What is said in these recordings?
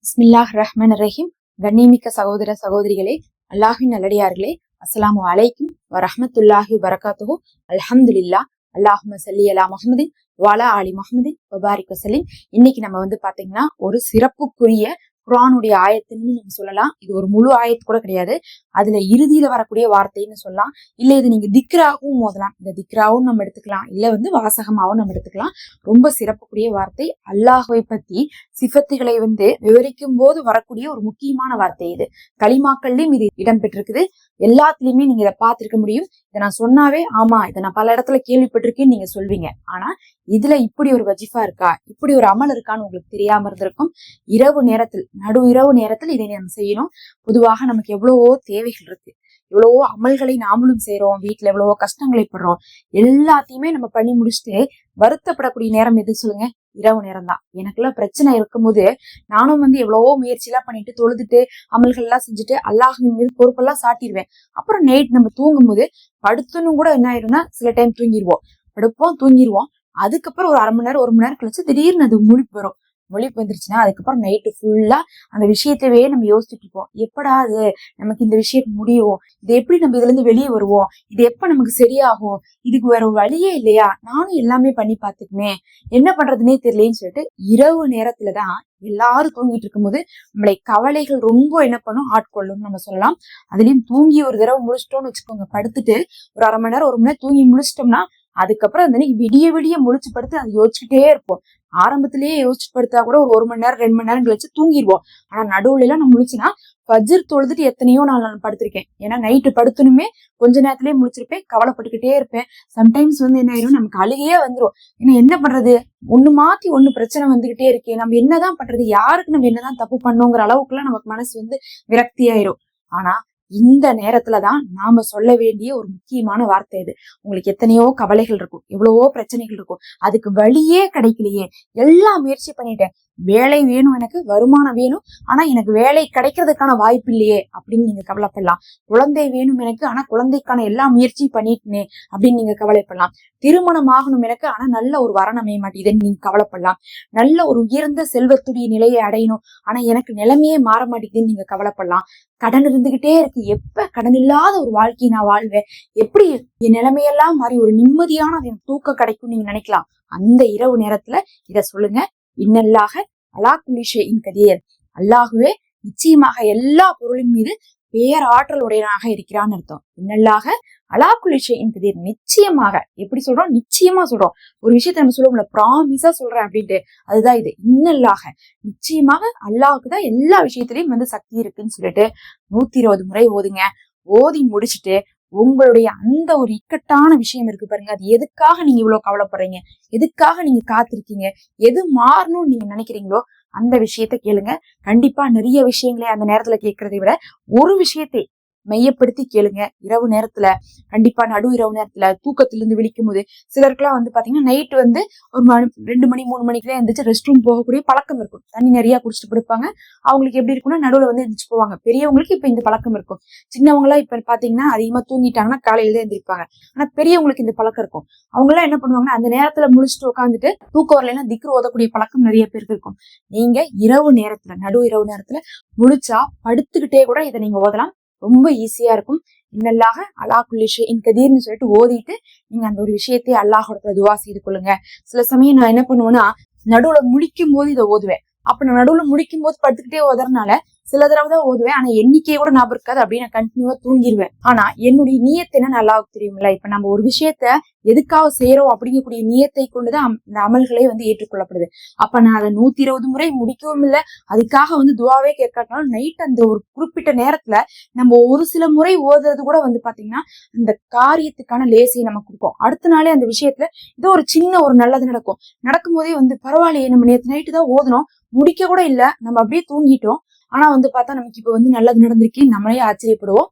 பிஸ்மில்லாஹ் ரஹ்மான் ரஹீம். கண்ணியமிக்க சகோதர சகோதரிகளே, அல்லாஹின் நல்லடியார்களே, அஸ்ஸலாமு அலைக்கும் வரஹ்மத்துல்லாஹி வபரகாத்துஹு. அல்ஹம்துலில்லாஹ். அல்லாஹும்ம ஸல்லி அலா முஹம்மதின் வஅலா ஆலி முஹம்மதின் வபாரிக் வஸல்லிம். இன்னைக்கு நம்ம பாத்தீங்கன்னா ஒரு சிறப்புக்குரிய குர்ஆனுடைய ஆயத்துன்னு நம்ம சொல்லலாம். இது ஒரு முழு ஆயத்து கூட கிடையாது. அதுல இறுதியில வரக்கூடிய வார்த்தைன்னு சொல்லலாம். இல்ல இது நீங்க திக்ராவும் ஓதலாம். இந்த திக்ராவும் நம்ம எடுத்துக்கலாம், இல்ல வாசகமாவும் நம்ம எடுத்துக்கலாம். ரொம்ப சிறப்புக்குரிய வார்த்தை. அல்லாஹ்வை பத்தி சிஃபத்துகளை விவரிக்கும் போது வரக்கூடிய ஒரு முக்கியமான வார்த்தை இது. களிமாக்கள்லயும் இது இடம்பெற்றிருக்குது. எல்லாத்துலயுமே நீங்க இதை பார்த்திருக்க முடியும். இதை நான் சொன்னாவே ஆமா இதை நான் பல இடத்துல கேள்விப்பட்டிருக்கேன்னு நீங்க சொல்வீங்க. ஆனா இதுல இப்படி ஒரு வஜிஃபா இருக்கா, இப்படி ஒரு அமல் இருக்கான்னு உங்களுக்கு தெரியாம இருந்திருக்கும். இரவு நேரத்தில், நடு இரவு நேரத்தில் இதை நம்ம செய்யணும். பொதுவாக நமக்கு எவ்வளவோ தேவைகள் இருக்கு, எவ்வளவோ அமல்களை நாமளும் செய்யறோம், வீட்டுல எவ்வளவோ கஷ்டங்களை படுறோம். எல்லாத்தையுமே நம்ம பண்ணி முடிச்சுட்டு வருத்தப்படக்கூடிய நேரம் எது சொல்லுங்க? இரவு நேரம் தான். எனக்குள்ள பிரச்சனை இருக்கும்போது நானும் எவ்வளவோ முயற்சி எல்லாம் பண்ணிட்டு தொழுதுட்டு அமல்கள் எல்லாம் செஞ்சுட்டு அல்லாஹின் மீது பொறுப்பெல்லாம் சாட்டிடுவேன். அப்புறம் நைட் நம்ம தூங்கும் போது படுத்துன்னு கூட என்ன ஆயிரும்னா சில டைம் தூங்கிடுவோம், தூங்கிடுவோம். அதுக்கப்புறம் ஒரு அரை மணி நேரம் 1 மணி நேரம் கழிச்சு திடீர்னு அது முழிப்பு வரும். முழிப்பு வந்துருச்சுன்னா அதுக்கப்புறம் நைட்டு ஃபுல்லா அந்த விஷயத்தவே நம்ம யோசிச்சுட்டு இருப்போம். எப்படா அது நமக்கு இந்த விஷயம் முடியும், இது எப்படி நம்ம இதுல இருந்து வெளியே வருவோம், இது எப்ப நமக்கு சரியாகும், இதுக்கு வேற வழியே இல்லையா, நானும் எல்லாமே பண்ணி பார்த்துக்குமே, என்ன பண்றதுன்னே தெரியலன்னு சொல்லிட்டு இரவு நேரத்துலதான் எல்லாரும் தூங்கிட்டு இருக்கும்போது நம்மளை கவலைகள் ரொம்ப என்ன பண்ணும், ஆட்கொள்ளும் நம்ம சொல்லலாம். அதுலயும் தூங்கி ஒரு தடவை முடிச்சிட்டோம்னு வச்சுக்கோங்க, படுத்துட்டு ஒரு அரை மணி நேரம் 1 மணி நேரம் தூங்கி முடிச்சிட்டோம்னா அதுக்கப்புறம் அந்த விடிய விடிய முழிச்சு படுத்து அதை யோசிச்சுக்கிட்டே இருப்போம். ஆரம்பத்திலேயே யோசிச்சு படுத்தா கூட ஒரு 1 மணி நேரம் 2 மணி நேரம் கழிச்சு தூங்கிடுவோம். ஆனா நடுவுல எல்லாம் நான் முழிச்சுன்னா ஃபஜ்ர் தொழுதுட்டு எத்தனையோ நான் படுத்திருக்கேன். ஏன்னா நைட்டு படுத்துனுமே கொஞ்ச நேரத்திலேயே முழிச்சிருப்பேன், கவலைப்பட்டுக்கிட்டே இருப்பேன். சம்டைம்ஸ் என்ன ஆயிரும், நமக்கு அழுகையே வந்துடும். ஏன்னா என்ன பண்றது, ஒண்ணு மாத்தி ஒண்ணு பிரச்சனை வந்துகிட்டே இருக்கே, நம்ம என்னதான் பண்றது, யாருக்கு நம்ம என்னதான் தப்பு பண்ணோங்கிற அளவுக்குலாம் நமக்கு மனசு விரக்தி ஆயிரும். ஆனா இந்த நேரத்துலதான் நாம சொல்ல வேண்டிய ஒரு முக்கியமான வார்த்தை இது. உங்களுக்கு எத்தனையோ கவலைகள் இருக்கும், எவ்வளவோ பிரச்சனைகள் இருக்கும், அதுக்கு வழியே கிடைக்கலையே, எல்லா முயற்சி பண்ணிட்டேன், வேலை வேணும், எனக்கு வருமானம் வேணும், ஆனா எனக்கு வேலை கிடைக்கிறதுக்கான வாய்ப்பு இல்லையே அப்படின்னு நீங்க கவலைப்படலாம். குழந்தை வேணும் எனக்கு, ஆனா குழந்தைக்கான எல்லா முயற்சியும் பண்ணிட்டேனே அப்படின்னு நீங்க கவலைப்படலாம். திருமணம் ஆகணும் எனக்கு, ஆனா நல்ல ஒரு வரன் அமைய மாட்டேங்குதுன்னு நீங்க கவலைப்படலாம். நல்ல ஒரு உயர்ந்த செல்வத்துடைய நிலையை அடையணும், ஆனா எனக்கு நிலைமையே மாற மாட்டேங்குதுன்னு நீங்க கவலைப்படலாம். கடன் இருந்துகிட்டே இருக்கு, எப்ப கடன் இல்லாத ஒரு வாழ்க்கையை நான் வாழ்வேன், எப்படி என் நிலைமையெல்லாம் மாறி ஒரு நிம்மதியான தூக்கம் கிடைக்கும் நீங்க நினைக்கலாம். அந்த இரவு நேரத்துல இத சொல்லுங்க. இன்னல்லாஹ அலா குல்லி ஷைஇன் கதீர். அல்லாஹுவே நிச்சயமாக எல்லா பொருளின் மீது பேராற்றல் உடையனாக இருக்கிறான்னு அர்த்தம். இன்னல்லாஹ அலா குல்லி ஷைஇன் கதீர். நிச்சயமாக, எப்படி சொல்றோம், நிச்சயமா சொல்றோம். ஒரு விஷயத்த நம்ம சொல்லுவோம்ல, ப்ராமிஸா சொல்றேன் அப்படின்ட்டு, அதுதான் இது. இன்னல்லாஹ, நிச்சயமாக அல்லாஹுக்கு தான் எல்லா விஷயத்திலயும் சக்தி இருக்குன்னு சொல்லிட்டு 120 முறை ஓதுங்க. ஓதி முடிச்சுட்டு உங்களுடைய அந்த ஒரு இக்கட்டான விஷயம் இருக்கு பாருங்க, அது எதுக்காக நீங்க இவ்வளவு கவலைப்படுறீங்க, எதுக்காக நீங்க காத்திருக்கீங்க, எது மாறணும்னு நீங்க நினைக்கிறீங்களோ அந்த விஷயத்த கேளுங்க. கண்டிப்பா நிறைய விஷயங்களை அந்த நேரத்துல கேட்கறதை விட ஒரு விஷயத்தை மையப்படுத்தி கேளுங்க. இரவு நேரத்துல, கண்டிப்பா நடு இரவு நேரத்துல தூக்கத்திலிருந்து விழிக்கும் போது, சிலருக்குலாம் பாத்தீங்கன்னா நைட்டு ஒரு 2 மணி 3 மணிக்குலாம் எந்திரிச்சு ரெஸ்ட் ரூம் போகக்கூடிய பழக்கம் இருக்கும். தண்ணி நிறைய குடிச்சிட்டு படுப்பாங்க. அவங்களுக்கு எப்படி இருக்குன்னா நடுவுல எந்திரிச்சு போவாங்க. பெரியவங்களுக்கு இப்ப இந்த பழக்கம் இருக்கும். சின்னவங்க எல்லாம் இப்ப பாத்தீங்கன்னா அதிகமா தூங்கிட்டாங்கன்னா காலையில தான் எந்திரிப்பாங்க. ஆனா பெரியவங்களுக்கு இந்த பழக்கம் இருக்கும். அவங்க எல்லாம் என்ன பண்ணுவாங்கன்னா அந்த நேரத்துல முழிச்சுட்டு உட்காந்துட்டு தூக்கம் வரலைன்னா திக்ரு ஓதக்கூடிய பழக்கம் நிறைய பேருக்கு இருக்கும். நீங்க இரவு நேரத்துல, நடு இரவு நேரத்துல முழிச்சா படுத்துக்கிட்டே கூட இதை நீங்க ஓதலாம். ரொம்ப ஈஸியா இருக்கும். இன்னல்லாஹ அலா குல்லி ஷைஇன் கதீர்னு சொல்லிட்டு ஓதிட்டு நீங்க அந்த ஒரு விஷயத்தை அல்லாஹ்விடத்துல துவா செய்து கொள்ளுங்க. சில சமயம் நான் என்ன பண்ணுவேன்னா நடுவுல முழிக்கும் போது இதை ஓதுவேன். அப்ப நான் நடுவுல முடிக்கும் போது படுத்துக்கிட்டே ஓதுறதுனால சில தடவை தான் ஓதுவேன், ஆனா எண்ணிக்கையே கூட ஞாபகம் இருக்காது. அப்படியே நான் கண்டினியூவா தூங்கிடுவேன். ஆனா என்னுடைய நியத்தை என்ன நல்லா தெரியுமில்ல. இப்ப நம்ம ஒரு விஷயத்த எதுக்காக செய்யறோம் அப்படிங்கக்கூடிய நியத்தை கொண்டுதான் இந்த அமல்களே ஏற்றுக்கொள்ளப்படுது. அப்ப நான் அதை 120 முறை முடிக்கவும் இல்லை, அதுக்காக துவாவே கேட்காட்டினாலும் நைட் அந்த ஒரு குறிப்பிட்ட நேரத்துல நம்ம ஒரு சில முறை ஓதுறது கூட பாத்தீங்கன்னா அந்த காரியத்துக்கான லேசையை நம்ம கொடுக்கும். அடுத்த நாளே அந்த விஷயத்துல ஏதோ ஒரு சின்ன ஒரு நல்லது நடக்கும் போதே பரவாயில்லையே, நம்ம நேற்று நைட்டு தான் ஓதணும், முடிக்க கூட இல்ல, நம்ம அப்படியே தூங்கிட்டோம், ஆனா பார்த்தா நமக்கு இப்ப நல்லது நடந்திருக்கு, நம்மளே ஆச்சரியப்படுவோம்.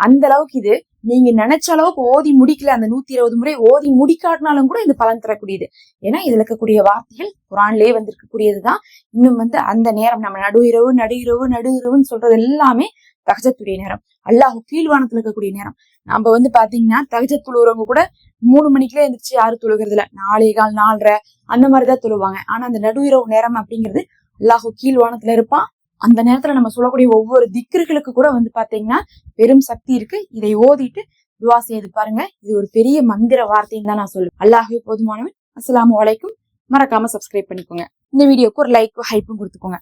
அந்த அளவுக்கு இது நீங்க நினைச்ச அளவுக்கு ஓதி முடிக்கல, அந்த 120 முறை ஓதி முடிக்காட்டினாலும் கூட இது பலன் தரக்கூடியது. ஏன்னா இதுல இருக்கக்கூடிய வார்த்தைகள் குரான்லயே இருக்கக்கூடியதுதான். இன்னும் அந்த நேரம் நம்ம நடு இரவுன்னு சொல்றது எல்லாமே தஹஜத்துடைய நேரம், அல்லாஹ் கீழ்வானத்துல இருக்கக்கூடிய நேரம். நம்ம பாத்தீங்கன்னா தஹஜத் தொழுறவங்க கூட 3 மணிக்குள்ள எந்திரிச்சு யாரும் தொழுகிறது இல்ல, 4:15 4:30 அந்த மாதிரிதான் தொழுவாங்க. ஆனா அந்த நடு இரவு நேரம் அப்படிங்கிறது அல்லாஹ் கீழ்வானத்துல இருப்பான், அந்த நேரத்துல நம்ம சொல்லக்கூடிய ஒவ்வொரு திக்ர்களுக்கு கூட வந்து பாத்தீங்கன்னா பெரும் சக்தி இருக்கு. இதை ஓதிட்டு துவா செய்து பாருங்க. இது ஒரு பெரிய மந்திர வார்த்தைன்னு தான் நான் சொல்லுவேன். அல்லாஹ்வே போதுமானவன். அஸ்ஸலாமு அலைக்கும். மறக்காம சப்ஸ்கிரைப் பண்ணிக்கோங்க. இந்த வீடியோக்கு ஒரு லைக் ஹைப்பும் கொடுத்துக்கோங்க.